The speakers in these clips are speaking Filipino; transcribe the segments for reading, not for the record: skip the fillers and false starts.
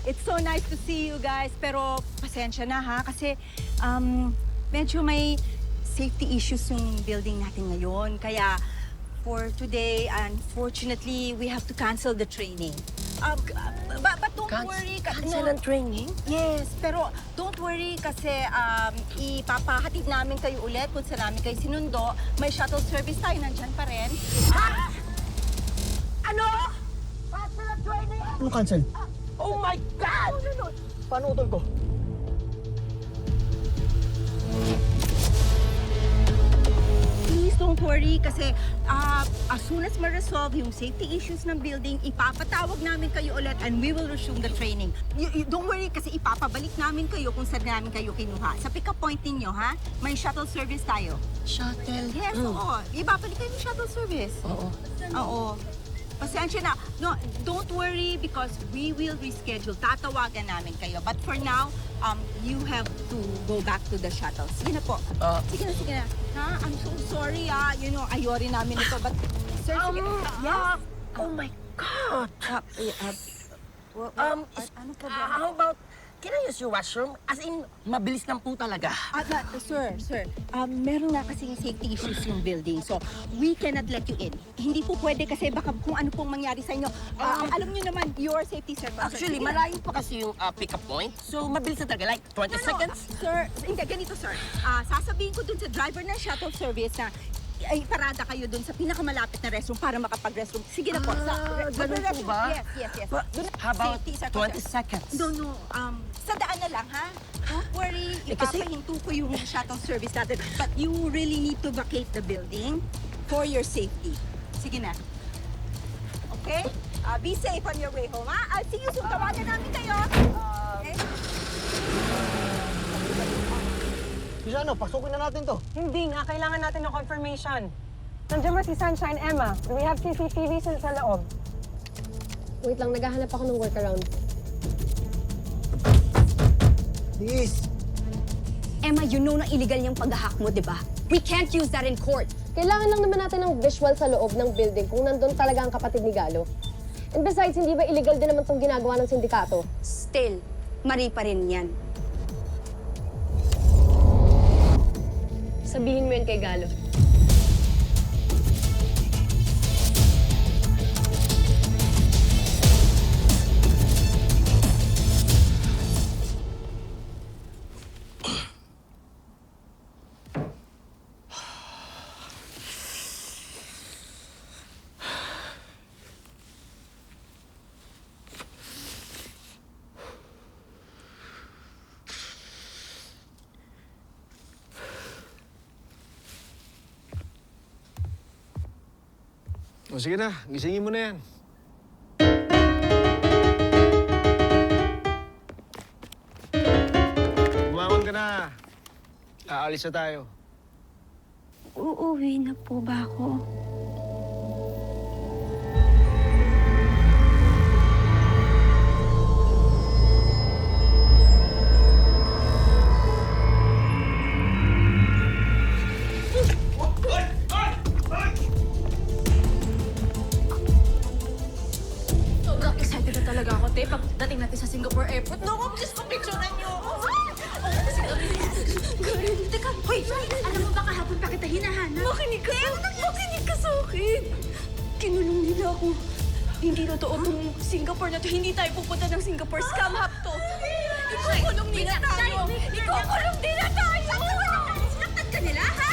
It's so nice to see you guys, pero pasensya na ha, kasi medyo may safety issues yung building natin ngayon. Kaya for today, unfortunately, we have to cancel the training. But don't worry. Cancel ang training? Yes, pero don't worry kasi ipapahatid namin kayo ulit kung saan namin kayo sinundo. May shuttle service tayo, nandyan pa rin. Ano? Cancel ang training? Ano cancel? Oh my God! Paano utol ko? Please don't worry kasi as soon as ma-resolve yung safety issues ng building, ipapatawag namin kayo ulit and we will resume the training. Don't worry kasi ipapabalik namin kayo kung saan namin kayo kinuha. Sa pick-up point ninyo, ha? May shuttle service tayo. Shuttle? Yes, oo. Ibabalik kayo yung shuttle service. Oo. Oo. Pasensya na. No, don't worry because we will reschedule. Tatawagan namin kayo. But for now, you have to go back to the shuttle. Sige na po. Sige na. Ha? I'm so sorry, You know, ayori namin ito. But, sir, sige. Yes. Oh my God! Ano problema? How about, can I use your washroom? As in, mabilis lang po talaga. Sir, meron nga kasing safety issues yung building. So, we cannot let you in. Hindi po pwede kasi baka kung ano pong mangyari sa inyo. Alam niyo naman, your safety, sir. Actually, malayo pa kasi yung pick-up point. So, mabilis na talaga. Like, 20 seconds? Sir, hindi, ganito, sir. Sasabihin ko dun sa driver ng shuttle service na ay parada kayo dun sa pinakamalapit na restroom para makapag-restroom. Sige na po. Ganun po ba? Yes. But how about Safety, sir, 20 seconds? No. Sa daan na lang, ha? Don't worry. kasi- Ipapahinto ko yung shuttle service natin. But you really need to vacate the building for your safety. Sige na. Okay? Be safe on your way home, ha? I'll see you soon. Tawagan namin kayo. Okay? Kasi ano, pasukin na natin to. Hindi nga, kailangan natin ng confirmation. Nandiyan ba si Sunshine, Emma? Do we have CCTV sa loob? Wait lang, naghahanap ako ng workaround. Please. Emma, you know na illegal yung pag-hack mo, di ba? We can't use that in court. Kailangan lang naman natin ng visual sa loob ng building kung nandun talaga ang kapatid ni Galo. And besides, hindi ba illegal din naman itong ginagawa ng sindikato? Still, mali pa rin yan. Sabihin mo yun kay Galo. O sige na, gisingin mo na yan. Bumangon ka na. Aalis na tayo. Uuwi na po ba ako? Sobrang excited na talaga ako, te. Pagdating natin sa Singapore Airport, no, just picturean niyo ako. Teka, hoy! Alam mo ba kahapon pa kita hinahanap? Makinig ka sa akin! Makinig ka sa akin! Kinulong nila ako. Hindi totoo itong Singapore na to. Hindi tayo pupunta ng Singapore. Scam hub to. Ikukulong nila tayo! Ikukulong nila tayo! Sinaktan ka nila, ha?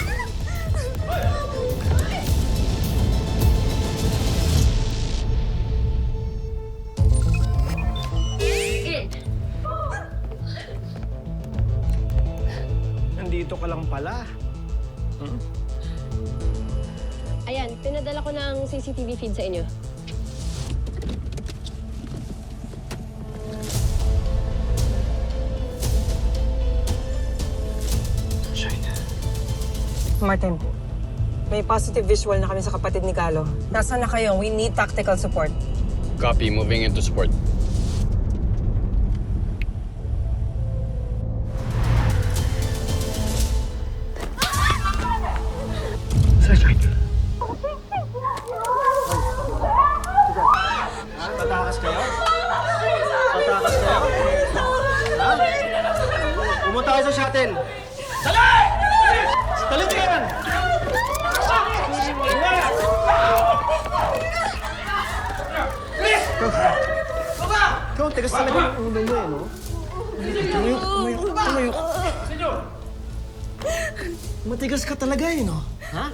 Nandito ka lang pala. Ayan, pinadala ko ng CCTV feed sa inyo. Martin, may positive visual na kami sa kapatid ni Galo. Nasaan na kayo? We need tactical support. Copy, moving into support. Tatakas kayo? tayo sa shuttle! Dali mo yan! Ikaw, tigas talaga yung ulo mo eh, no? Tumayo ka. Matigas ka talaga eh, no? Ha?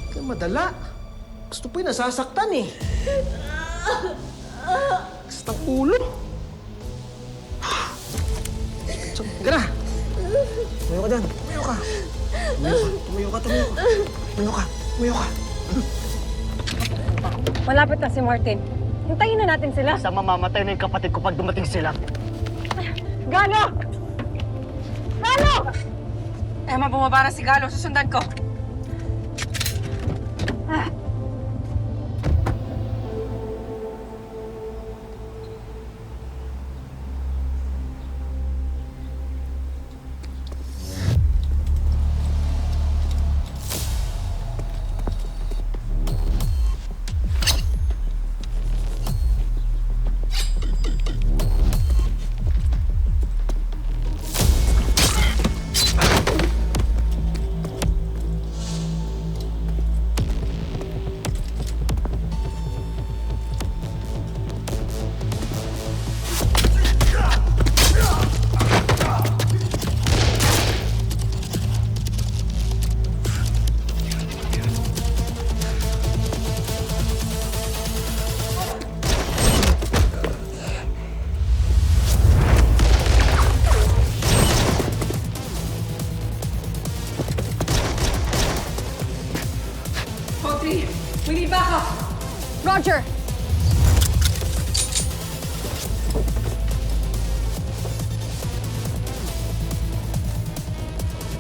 Kaya madala. Gusto po yung nasasaktan eh. Gusto ng ulo. Sige na. Tumayo ka dyan. Tumayo ka. Tumayo ka. Tumayo ka. Tumayo ka. Malapit na si Martin. Hintayin na natin sila. Sa mamamatay na yung kapatid ko pag dumating sila. Galo! Galo! Emma, bumaba na si Galo. Susundan ko. We need backup! Roger!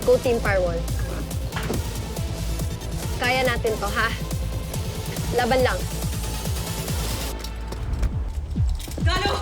Go Team Firewall. Kaya natin to, ha? Laban lang. Galo!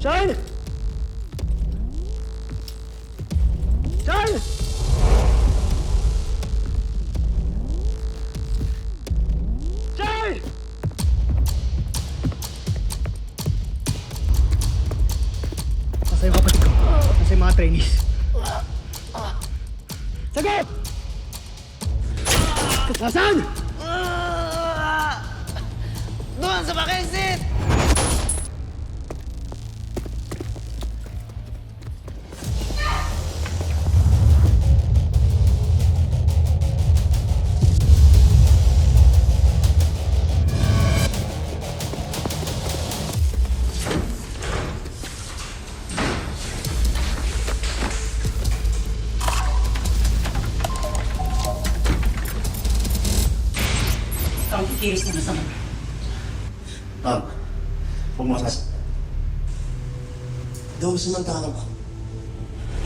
Shine! Shine! Shine! Nasa yung kapatid ko. Nasa yung mga trainees. Sagot! Nasaan? Doon sa Makexit! Ma'am, huwag masas. Daw sumantahan ka.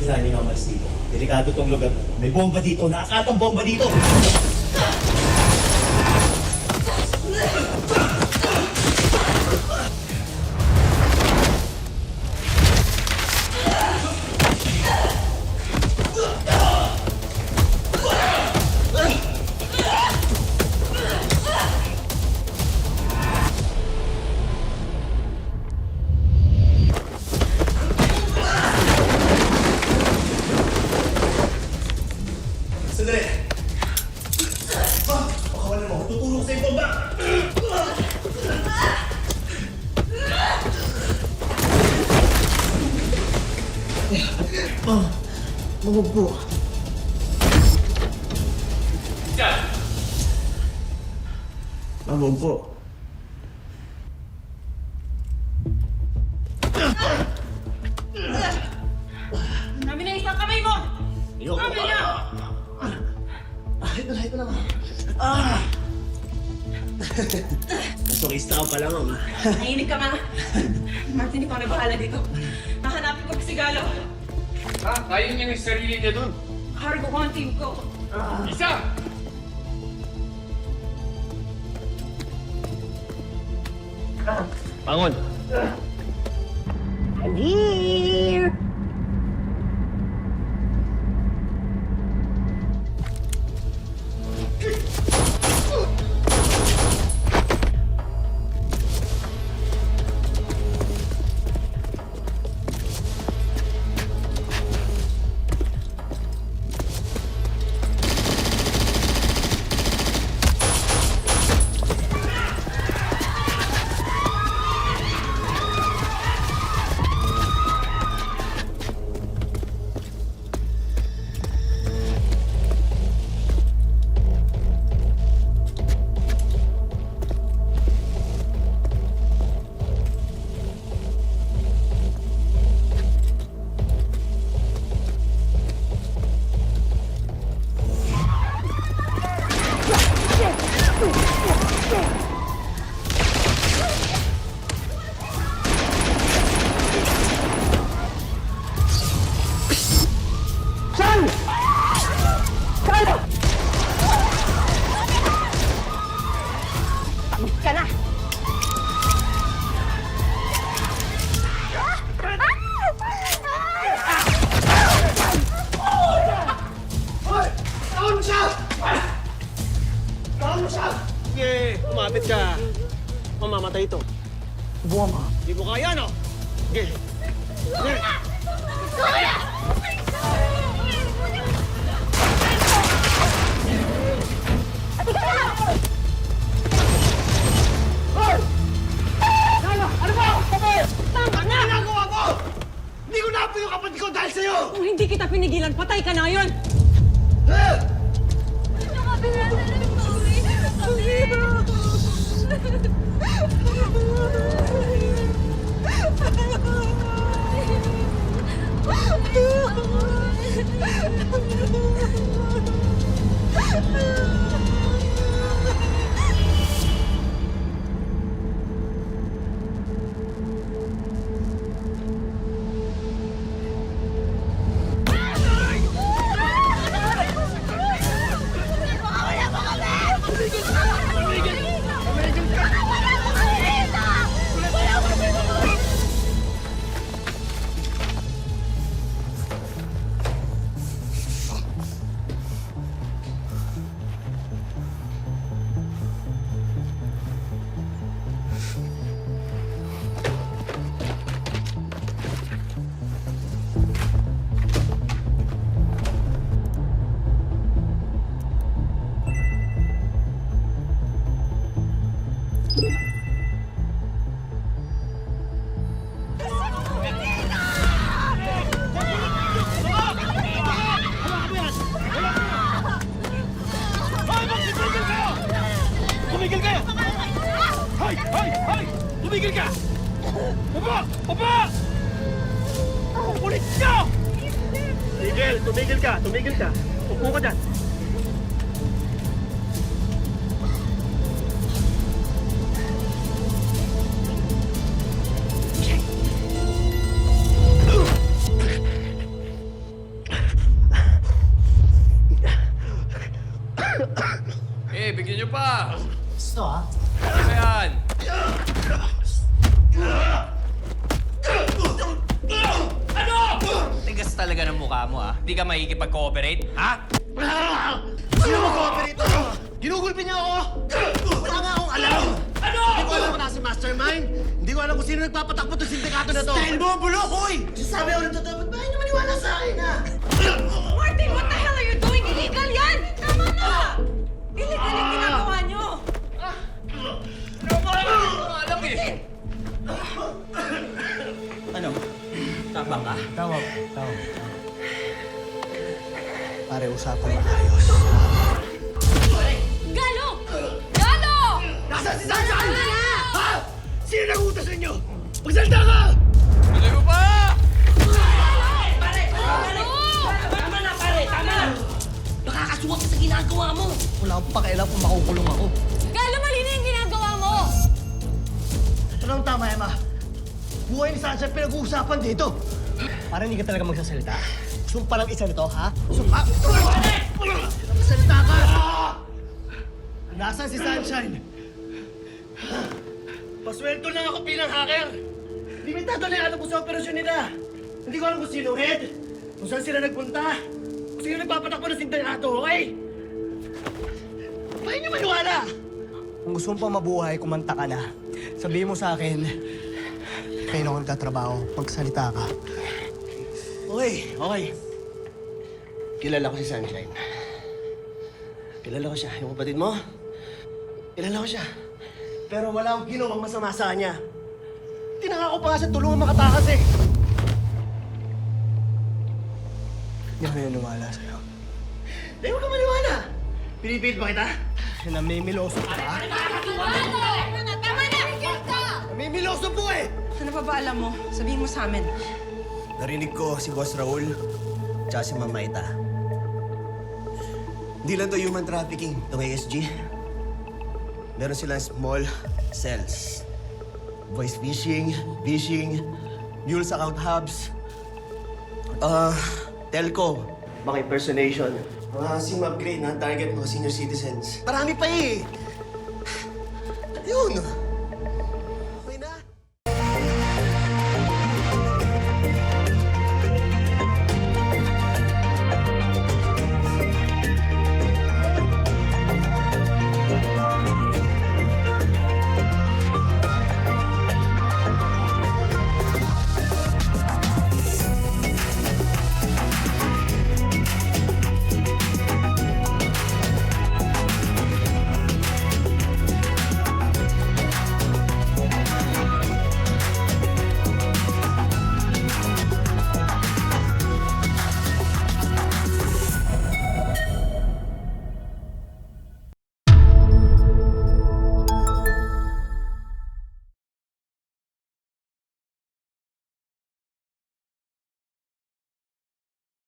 Kailangan niyo nga umalis dito. Delikado tong lugar. May bomba dito. Nakakatang bomba dito! Sandali! Pakawalan mo. Tutulong sa yung bomba! Mabubo. Mabubo. Namin na isang kamay mo! Kamay na! Ito na, ma'am. Masokista ka pala, ma'am. Nahinig ka nga. Martin, ikaw na bahala dito. Hahanapin ko si Galo. Ha? Kaya niya yung sarili niya dun. Cargo ko ang team ko. Isa! Bangon! Sige, umapit ka. Mamamatay ito. Buwan ka. Di mo kaya, no? Sige. Sige. Tama na! Ginagawa ko! Hindi ko napo yung kapatid ko dahil sa'yo! Kung hindi kita pinigilan, patay ka na ngayon! Tumigil kayo! Hoy! Hoy! Hoy! Tumigil ka! Baba! Baba! Kukulit ka! Tigil! Tumigil ka! Tumigil ka! Upo ka dyan! Eh, bigyan niyo pa! Gusto ah. Ano yan? Tigas talaga ng mukha mo, ah. Di ka makikipag-cooperate, ha? Sino mag-cooperate ako? Ginugulpi niya ako! Wala nga akong alam! Ano? Hindi ko alam kung nasa mastermind. Hindi ko alam kung sino nagpapatakbo itong sindikato na to. Style mo ang bulok, hoy! Sabi ako ng totoo, ba't ba niyo maniwala sa akin, ha? Martin, what the hell are you doing? Illegal yan! Tama na! Illegal yung ginagawa nyo! Alam eh. Ano? Tapang ka? Tawag. Pare, usapan maayos. Galo! Galo! Nasaan si Sunshine? Ha? Sino nag-utos sa inyo? Magsalita ka! Tuloy mo pa! Tama na, pare! Tama na! Nakakasuwak ka sa ginagawa mo! Wala akong pakialam kung makukulong ako. Galo, mali na yung ginagawa mo! Ito lang tama, Emma. Buhay ni Sunshine pinag-uusapan dito. Parang hindi ka talaga magsasalita. Sumpa lang isa nito, ha? Sumpa! Magsalita ka! Nasaan si Sunshine? Pasweldo lang ako bilang hacker. Limitado na yung alam ko sa operasyon nila. Hindi ko alam kung sino head, kung saan sila nagpunta, kung sino nagpapatakbo ng sindikato, okay? Bakit niyo maniwala? Kung gusto mo pa mabuhay, kumanta ka na. Sabihin mo sa akin, kayo na ako nagtatrabaho. Magsalita ka. Okay. Kilala ko si Sunshine. Kilala ko siya. Yung kapatid mo, kilala ko siya. Pero wala akong ginawang masama sa kanya. Tinanga ko pa nga siya tulungan makatakas eh. Hindi ako naniniwala sa'yo. Hindi mo ka maniwala. Pinipilit ba kita? Namimiloso ka ba? Tama na! Namimiloso po eh! Ano pa ba alam mo? Sabihin mo sa amin. Narinig ko si Boss Raul tsaka si Ma'am Maita. Hindi lang to human trafficking, itong ASG. Meron silang small cells. Voice phishing, mules account hubs, telco, mga impersonation, mga SIM upgrade na target mga senior citizens. Marami pa eh!